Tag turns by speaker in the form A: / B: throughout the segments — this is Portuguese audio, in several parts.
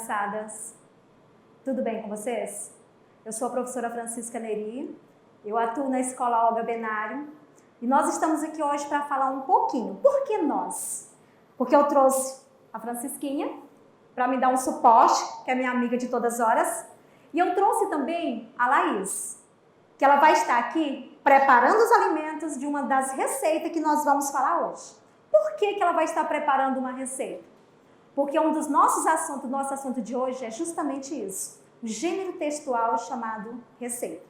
A: criançadas! Tudo bem com vocês? Eu sou a professora Francisca Neri, eu atuo na Escola Olga Benário e nós estamos aqui hoje para falar um pouquinho. Por que nós? Porque eu trouxe a Francisquinha para me dar um suporte, que é minha amiga de todas as horas, e eu trouxe também a Laís, que ela vai estar aqui preparando os alimentos de uma das receitas que nós vamos falar hoje. Por que ela vai estar preparando uma receita? Porque um dos nossos assuntos, nosso assunto de hoje é justamente isso, o gênero textual chamado receita.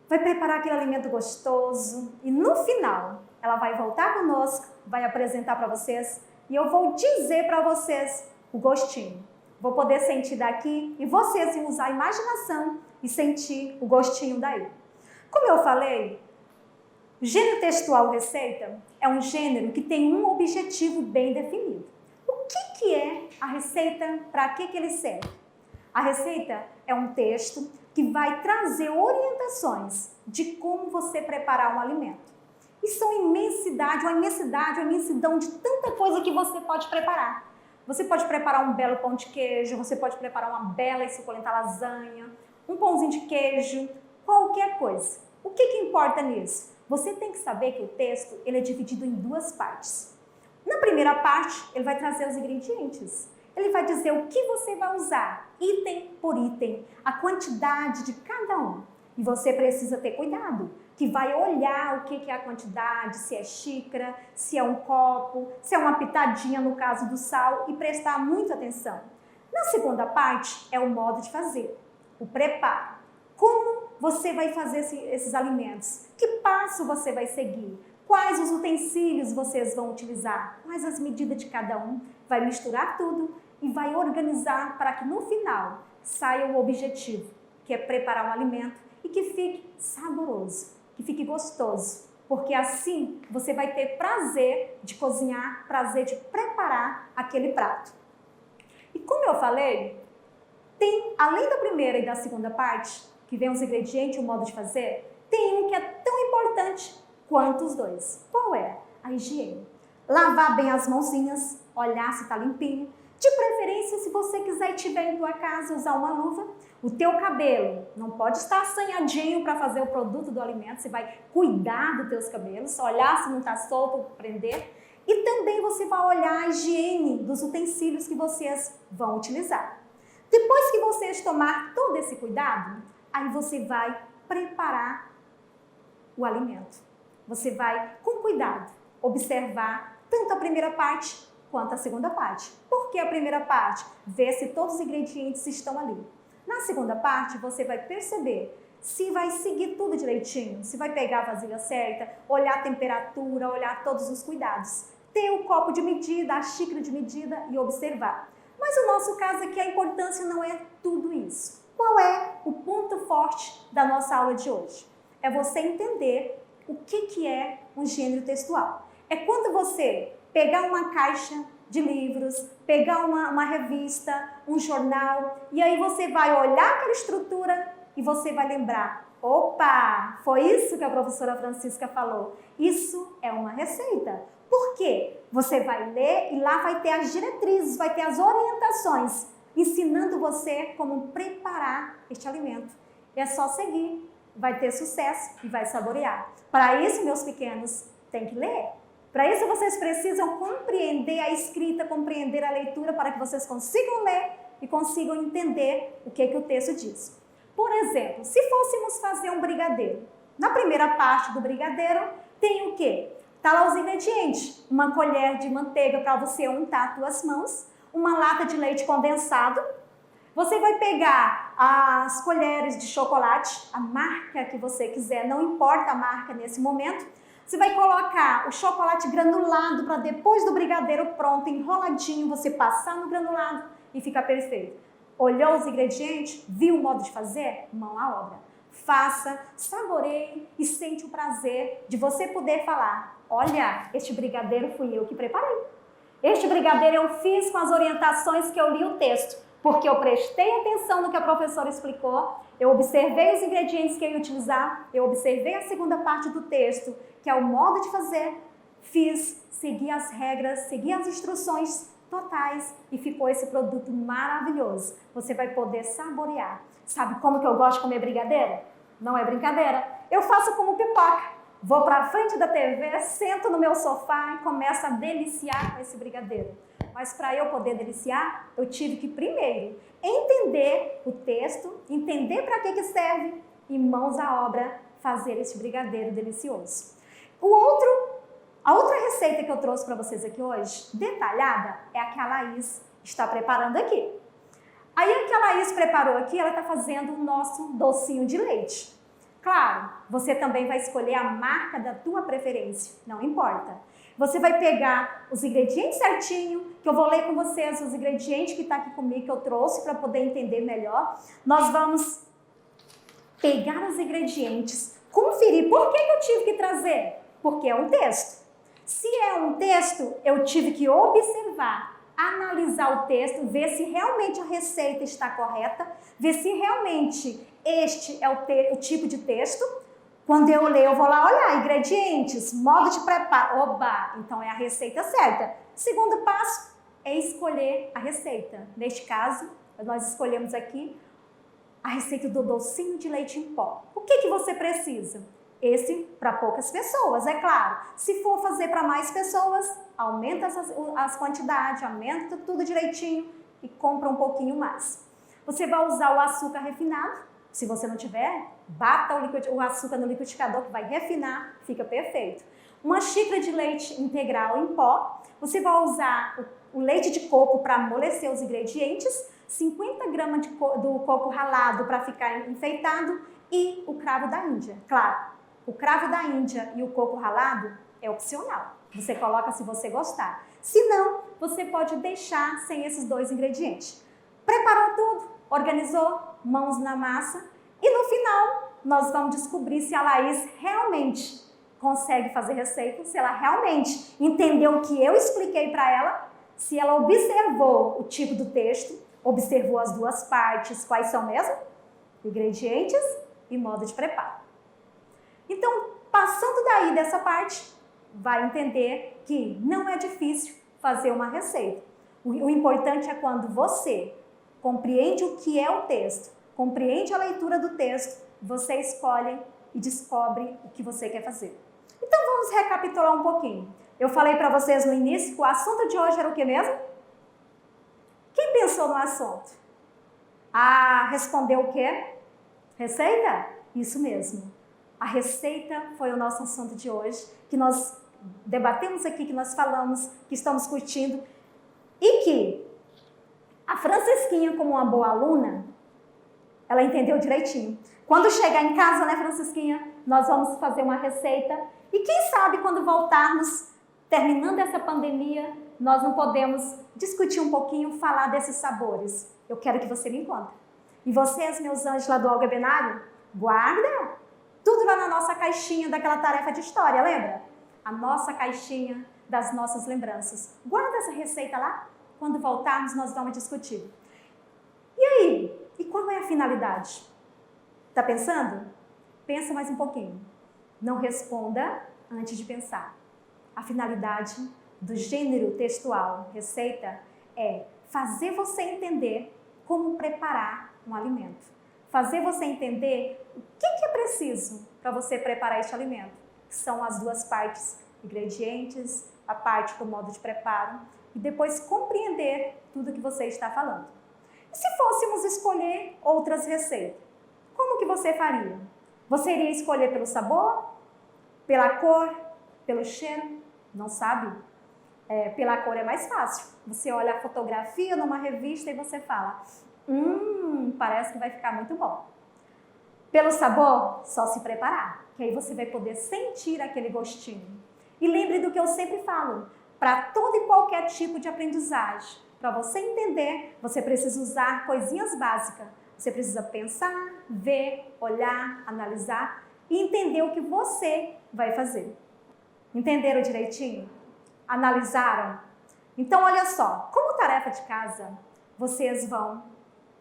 A: Vai preparar aquele alimento gostoso e no final ela vai voltar conosco, vai apresentar para vocês e eu vou dizer para vocês o gostinho. Vou poder sentir daqui e vocês vão usar a imaginação e sentir o gostinho daí. Como eu falei, o gênero textual receita é um gênero que tem um objetivo bem definido. O que é a receita? Para que ele serve? A receita é um texto que vai trazer orientações de como você preparar um alimento. E são uma imensidão de tanta coisa que você pode preparar. Você pode preparar um belo pão de queijo, você pode preparar uma bela e suculenta lasanha, um pãozinho de queijo, qualquer coisa. O que importa nisso? Você tem que saber que o texto ele é dividido em duas partes. Na primeira parte, ele vai trazer os ingredientes. Ele vai dizer o que você vai usar, item por item, a quantidade de cada um. E você precisa ter cuidado, que vai olhar o que é a quantidade, se é xícara, se é um copo, se é uma pitadinha no caso do sal, e prestar muita atenção. Na segunda parte, é o modo de fazer, o preparo. Como você vai fazer esses alimentos? Que passo você vai seguir? Quais os utensílios vocês vão utilizar? Quais as medidas de cada um? Vai misturar tudo e vai organizar para que no final saia o objetivo, que é preparar um alimento e que fique saboroso, que fique gostoso. Porque assim você vai ter prazer de cozinhar, prazer de preparar aquele prato. E como eu falei, tem, além da primeira e da segunda parte, que vem os ingredientes e o modo de fazer, tem um que é tão importante quanto os dois. Qual é? A higiene. Lavar bem as mãozinhas, olhar se está limpinho. De preferência, se você quiser e tiver em tua casa, usar uma luva. O teu cabelo não pode estar assanhadinho para fazer o produto do alimento. Você vai cuidar dos teus cabelos, olhar se não está solto, prender. E também você vai olhar a higiene dos utensílios que vocês vão utilizar. Depois que vocês tomar todo esse cuidado, aí você vai preparar o alimento. Você vai, com cuidado, observar tanto a primeira parte quanto a segunda parte. Por que a primeira parte? Ver se todos os ingredientes estão ali. Na segunda parte, você vai perceber se vai seguir tudo direitinho, se vai pegar a vasilha certa, olhar a temperatura, olhar todos os cuidados. Ter o copo de medida, a xícara de medida e observar. Mas o nosso caso aqui, a importância não é tudo isso. Qual é o ponto forte da nossa aula de hoje? É você entender o que é um gênero textual. É quando você pegar uma caixa de livros, pegar uma revista, um jornal, e aí você vai olhar aquela estrutura e você vai lembrar, opa, foi isso que a professora Francisca falou. Isso é uma receita. Por quê? Você vai ler e lá vai ter as diretrizes, vai ter as orientações, ensinando você como preparar este alimento. É só seguir. Vai ter sucesso e vai saborear. Para isso, meus pequenos, tem que ler. Para isso, vocês precisam compreender a escrita, compreender a leitura, para que vocês consigam ler e consigam entender o que o texto diz. Por exemplo, se fôssemos fazer um brigadeiro, na primeira parte do brigadeiro tem o quê? Está lá os ingredientes. Uma colher de manteiga para você untar as tuas mãos, uma lata de leite condensado. Você vai pegar as colheres de chocolate, a marca que você quiser, não importa a marca nesse momento. Você vai colocar o chocolate granulado para depois do brigadeiro pronto, enroladinho, você passar no granulado e fica perfeito. Olhou os ingredientes? Viu o modo de fazer? Mão à obra. Faça, saboreie e sente o prazer de você poder falar, olha, este brigadeiro fui eu que preparei. Este brigadeiro eu fiz com as orientações que eu li o texto. Porque eu prestei atenção no que a professora explicou, eu observei os ingredientes que eu ia utilizar, eu observei a segunda parte do texto, que é o modo de fazer, fiz, segui as regras, segui as instruções totais e ficou esse produto maravilhoso. Você vai poder saborear. Sabe como que eu gosto de comer brigadeiro? Não é brincadeira. Eu faço como pipoca. Vou para frente da TV, sento no meu sofá e começo a deliciar com esse brigadeiro. Mas para eu poder deliciar, eu tive que primeiro entender o texto, entender para que serve e mãos à obra fazer esse brigadeiro delicioso. A outra receita que eu trouxe para vocês aqui hoje, detalhada, é a que a Laís está preparando aqui. Aí a que a Laís preparou aqui, ela está fazendo o nosso docinho de leite. Claro, você também vai escolher a marca da tua preferência, não importa. Você vai pegar os ingredientes certinho, que eu vou ler com vocês os ingredientes que está aqui comigo, que eu trouxe para poder entender melhor. Nós vamos pegar os ingredientes, conferir por que eu tive que trazer, porque é um texto. Se é um texto, eu tive que observar, analisar o texto, ver se realmente a receita está correta, ver se realmente este é o tipo de texto. Quando eu ler, eu vou lá olhar ingredientes, modo de preparo. Oba, então é a receita certa. Segundo passo é escolher a receita. Neste caso, nós escolhemos aqui a receita do docinho de leite em pó. O que você precisa? Esse para poucas pessoas, é claro. Se for fazer para mais pessoas, aumenta as quantidades, aumenta tudo direitinho e compra um pouquinho mais. Você vai usar o açúcar refinado. Se você não tiver, bata o açúcar no liquidificador que vai refinar, fica perfeito. Uma xícara de leite integral em pó. Você vai usar o leite de coco para amolecer os ingredientes, 50 gramas do coco ralado para ficar enfeitado e o cravo da Índia. Claro, o cravo da Índia e o coco ralado é opcional. Você coloca se você gostar. Se não, você pode deixar sem esses dois ingredientes. Preparou tudo, organizou, mãos na massa e no final nós vamos descobrir se a Laís realmente consegue fazer receita, se ela realmente entendeu o que eu expliquei para ela, se ela observou o tipo do texto, observou as duas partes, quais são mesmo? Ingredientes e modo de preparo. Então, passando daí dessa parte, vai entender que não é difícil fazer uma receita. O importante é quando você compreende o que é o texto, compreende a leitura do texto, você escolhe e descobre o que você quer fazer. Então vamos recapitular um pouquinho. Eu falei para vocês no início que o assunto de hoje era o que mesmo? Quem pensou no assunto? Respondeu o quê? Receita? Isso mesmo. A receita foi o nosso assunto de hoje, que nós debatemos aqui, que nós falamos, que estamos curtindo e que a Francisquinha, como uma boa aluna, ela entendeu direitinho. Quando chegar em casa, né, Francisquinha, nós vamos fazer uma receita. E quem sabe quando voltarmos, terminando essa pandemia, nós não podemos discutir um pouquinho, falar desses sabores. Eu quero que você me conte. E vocês, meus anjos lá do Olga Benário, guarda tudo lá na nossa caixinha daquela tarefa de história, lembra? A nossa caixinha das nossas lembranças. Guarda essa receita lá. Quando voltarmos, nós vamos discutir. E aí? E qual é a finalidade? Tá pensando? Pensa mais um pouquinho. Não responda antes de pensar. A finalidade do gênero textual receita é fazer você entender como preparar um alimento. Fazer você entender o que é preciso para você preparar este alimento. Que são as duas partes, ingredientes, a parte do modo de preparo. E depois compreender tudo que você está falando. E se fôssemos escolher outras receitas, como que você faria? Você iria escolher pelo sabor? Pela cor? Pelo cheiro? Não sabe? Pela cor é mais fácil. Você olha a fotografia numa revista e você fala, parece que vai ficar muito bom. Pelo sabor, só se preparar, que aí você vai poder sentir aquele gostinho. E lembre do que eu sempre falo, para todo e qualquer tipo de aprendizagem, para você entender, você precisa usar coisinhas básicas. Você precisa pensar, ver, olhar, analisar e entender o que você vai fazer. Entenderam direitinho? Analisaram? Então, olha só, como tarefa de casa, vocês vão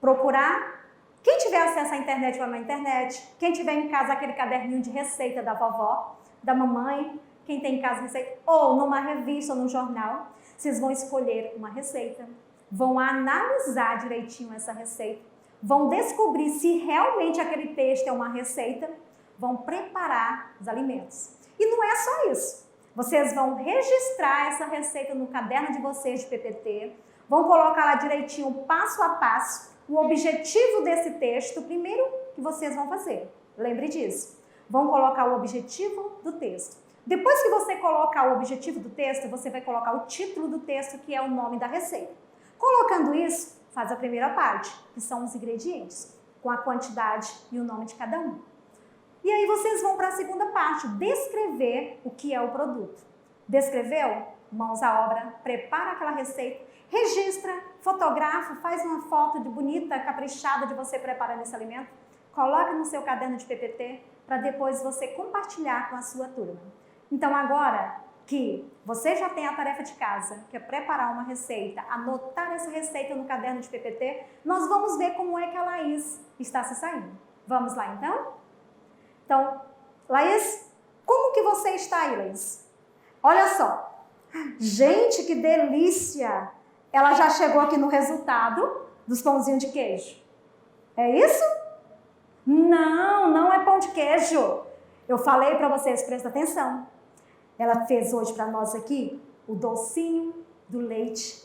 A: procurar. Quem tiver acesso à internet, vai na internet. Quem tiver em casa aquele caderninho de receita da vovó, da mamãe, quem tem em casa receita, ou numa revista ou num jornal. vocês vão escolher uma receita, vão analisar direitinho essa receita, vão descobrir se realmente aquele texto é uma receita, vão preparar os alimentos. E não é só isso. Vocês vão registrar essa receita no caderno de vocês de PPT, vão colocar lá direitinho, passo a passo, o objetivo desse texto, primeiro que vocês vão fazer. Lembre disso. Vão colocar o objetivo do texto. Depois que você colocar o objetivo do texto, você vai colocar o título do texto, que é o nome da receita. Colocando isso, faz a primeira parte, que são os ingredientes, com a quantidade e o nome de cada um. E aí vocês vão para a segunda parte, descrever o que é o produto. Descreveu? Mãos à obra, prepara aquela receita, registra, fotografa, faz uma foto de bonita, caprichada de você preparando esse alimento, coloca no seu caderno de PPT para depois você compartilhar com a sua turma. Então agora que você já tem a tarefa de casa, que é preparar uma receita, anotar essa receita no caderno de PPT, nós vamos ver como é que a Laís está se saindo. Vamos lá então? Então, Laís, como que você está aí, Laís? Olha só. Gente, que delícia! Ela já chegou aqui no resultado dos pãozinhos de queijo. É isso? Não, não é pão de queijo. Eu falei para vocês, presta atenção. Ela fez hoje para nós aqui o docinho do leite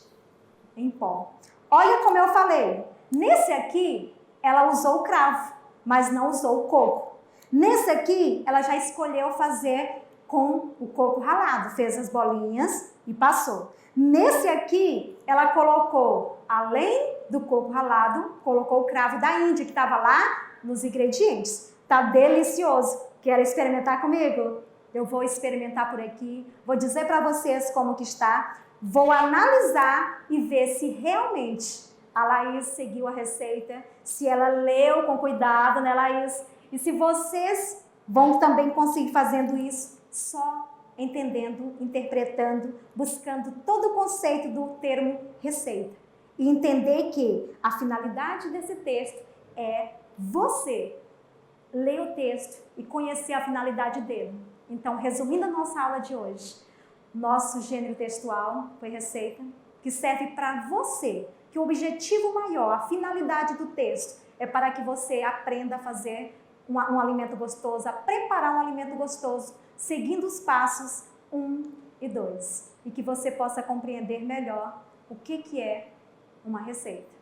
A: em pó. Olha como eu falei. Nesse aqui, ela usou o cravo, mas não usou o coco. Nesse aqui, ela já escolheu fazer com o coco ralado. Fez as bolinhas e passou. Nesse aqui, ela colocou, além do coco ralado, colocou o cravo da Índia, que estava lá nos ingredientes. Tá delicioso. Quer experimentar comigo? Eu vou experimentar por aqui, vou dizer para vocês como que está, vou analisar e ver se realmente a Laís seguiu a receita, se ela leu com cuidado, né, Laís? E se vocês vão também conseguir fazendo isso só entendendo, interpretando, buscando todo o conceito do termo receita. E entender que a finalidade desse texto é você ler o texto e conhecer a finalidade dele. Então, resumindo a nossa aula de hoje, nosso gênero textual foi receita, que serve para você, que o objetivo maior, a finalidade do texto é para que você aprenda a fazer um alimento gostoso, a preparar um alimento gostoso, seguindo os passos 1 e 2, e que você possa compreender melhor o que é uma receita.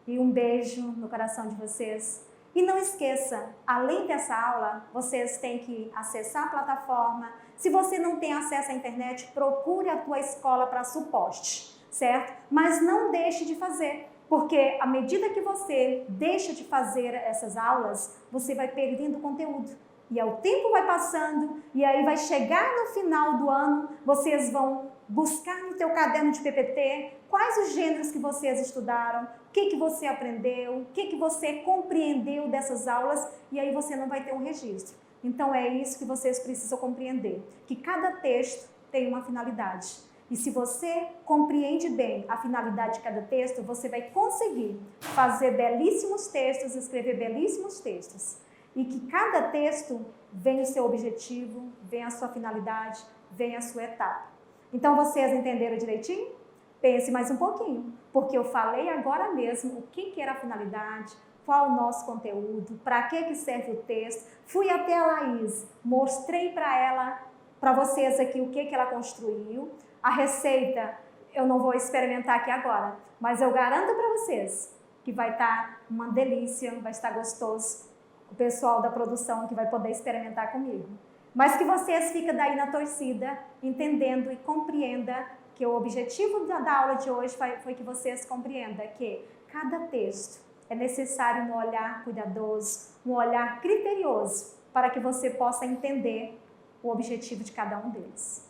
A: E um beijo no coração de vocês. E não esqueça, além dessa aula, vocês têm que acessar a plataforma. Se você não tem acesso à internet, procure a tua escola para suporte, certo? Mas não deixe de fazer, porque à medida que você deixa de fazer essas aulas, você vai perdendo conteúdo. E o tempo vai passando, e aí vai chegar no final do ano, vocês vão buscar no teu caderno de PPT quais os gêneros que vocês estudaram, o que você aprendeu, o que você compreendeu dessas aulas, e aí você não vai ter um registro. Então é isso que vocês precisam compreender, que cada texto tem uma finalidade. E se você compreende bem a finalidade de cada texto, você vai conseguir fazer belíssimos textos, escrever belíssimos textos. E que cada texto vem o seu objetivo, vem a sua finalidade, vem a sua etapa. Então vocês entenderam direitinho? Pense mais um pouquinho, porque eu falei agora mesmo o que era a finalidade, qual o nosso conteúdo, para que serve o texto. Fui até a Laís, mostrei para ela, para vocês aqui o que ela construiu. A receita eu não vou experimentar aqui agora, mas eu garanto para vocês que vai estar uma delícia, vai estar gostoso. O pessoal da produção que vai poder experimentar comigo. Mas que vocês fiquem daí na torcida, entendendo e compreenda que o objetivo da aula de hoje foi que vocês compreendam que cada texto é necessário um olhar cuidadoso, um olhar criterioso, para que você possa entender o objetivo de cada um deles.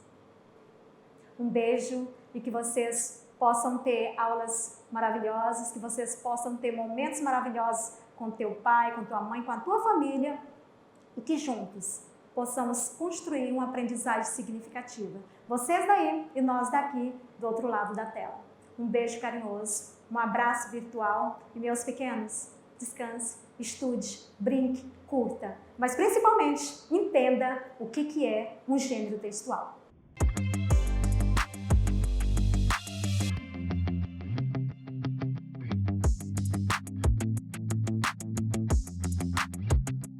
A: Um beijo e que vocês possam ter aulas maravilhosas, que vocês possam ter momentos maravilhosos com teu pai, com tua mãe, com a tua família, e que juntos possamos construir uma aprendizagem significativa. Vocês daí e nós daqui do outro lado da tela. Um beijo carinhoso, um abraço virtual e meus pequenos, descanse, estude, brinque, curta, mas principalmente entenda o que é um gênero textual.